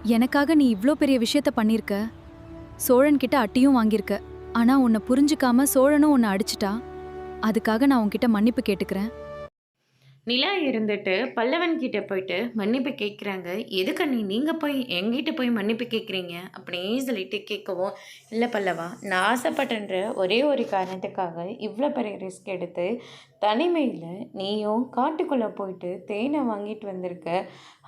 எனக்காக நீ இவ்ளோ பெரிய விஷயத்த பண்ணிருக்க. சோழன் கிட்ட அட்டியும் வாங்கியிருக்க. ஆனா உன்னை புரிஞ்சுக்காம சோழனும் உன்னை அடிச்சிட்டா. அதுக்காக நான் உன்கிட்ட மன்னிப்பு கேட்டுக்கிறேன். நிலா இருந்துட்டு பல்லவன் கிட்ட போயிட்டு மன்னிப்பு கேட்குறாங்க. எதுக்கு அண்ணி நீங்கள் போய் எங்கிட்ட போய் மன்னிப்பு கேட்குறீங்க அப்படின்னு சொல்லிட்டு கேட்கவும், இல்லை பல்லவா, நான் ஆசைப்பட்டன்ற ஒரே ஒரு காரணத்துக்காக இவ்வளோ பெரிய ரிஸ்க் எடுத்து தனிமையில் நீயும் காட்டுக்குள்ளே போயிட்டு தேனை வாங்கிட்டு வந்திருக்க.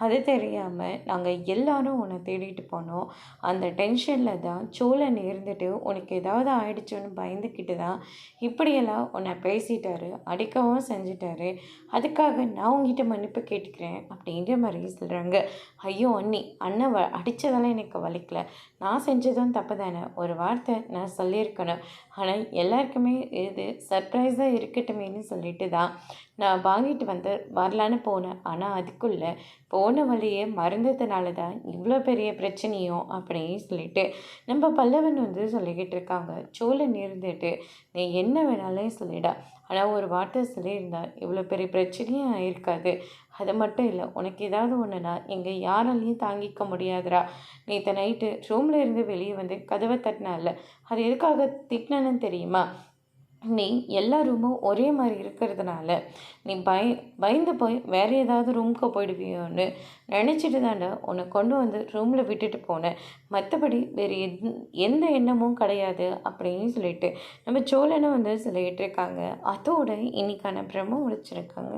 அது தெரியாமல் நாங்கள் எல்லாரும் உன்னை தேடிட்டு போனோம். அந்த டென்ஷனில் தான் சோழன் இருந்துட்டு உனக்கு ஏதாவது ஆயிடுச்சோன்னு பயந்துக்கிட்டு தான் இப்படியெல்லாம் உன்னை பேசிட்டாரு, அடிக்கவும் செஞ்சிட்டாரு. அதுக்காக நான் உங்ககிட்ட மன்னிப்பு கேட்டுக்கிறேன் அப்படின்ற மாதிரி சொல்கிறாங்க. ஐயோ அண்ணி, அண்ணன் அடித்ததெல்லாம் எனக்கு வலிக்கல. நான் செஞ்சதும் தப்பு தானே, ஒரு வார்த்தை நான் சொல்லியிருக்கணும். ஆனால் எல்லாருக்குமே இது சர்ப்ரைஸாக இருக்கட்டுமேனு சொல்லிட்டு தான் நான் வாங்கிட்டு வரலான்னு போனேன். ஆனால் அதுக்குள்ளே போன வழியே மறந்ததுனால தான் இவ்வளோ பெரிய பிரச்சனையும் அப்படின்னு சொல்லிட்டு நம்ம பல்லவன் சொல்லிக்கிட்டு இருக்காங்க. சோழன் இருந்துட்டு நீ என்ன வேணாலும் சொல்லிடா, ஆனால் ஒரு வார்த்தை சொல்லியிருந்தா இவ்வளோ பெரிய பிரச்சனையும் ஆயிருக்காது. அது மட்டும் இல்லை, உனக்கு ஏதாவது ஒன்றுனா இங்கே யாராலையும் தாங்கிக்க முடியாதுடா. நேற்று நைட்டு ரூமில் இருந்து வெளியே வந்து கதவை தட்டினால அது எதுக்காக திட்டினேன்னு தெரியுமா? நீ எல்லா ரூமும் ஒரே மாதிரி இருக்கிறதுனால நீ பயந்து போய் வேறு ஏதாவது ரூமுக்கு போயிடுவியோன்னு நினச்சிட்டு தாண்டா உன்னை கொண்டு வந்து ரூமில் விட்டுட்டு போனேன். மற்றபடி வேறு எந்த எண்ணமும் கிடையாது அப்படின்னு சொல்லிட்டு நம்ம சோழனை சொல்லிகிட்டு இருக்காங்க. அதோட இன்னைக்கான பிரம்ம முடிச்சிருக்காங்க.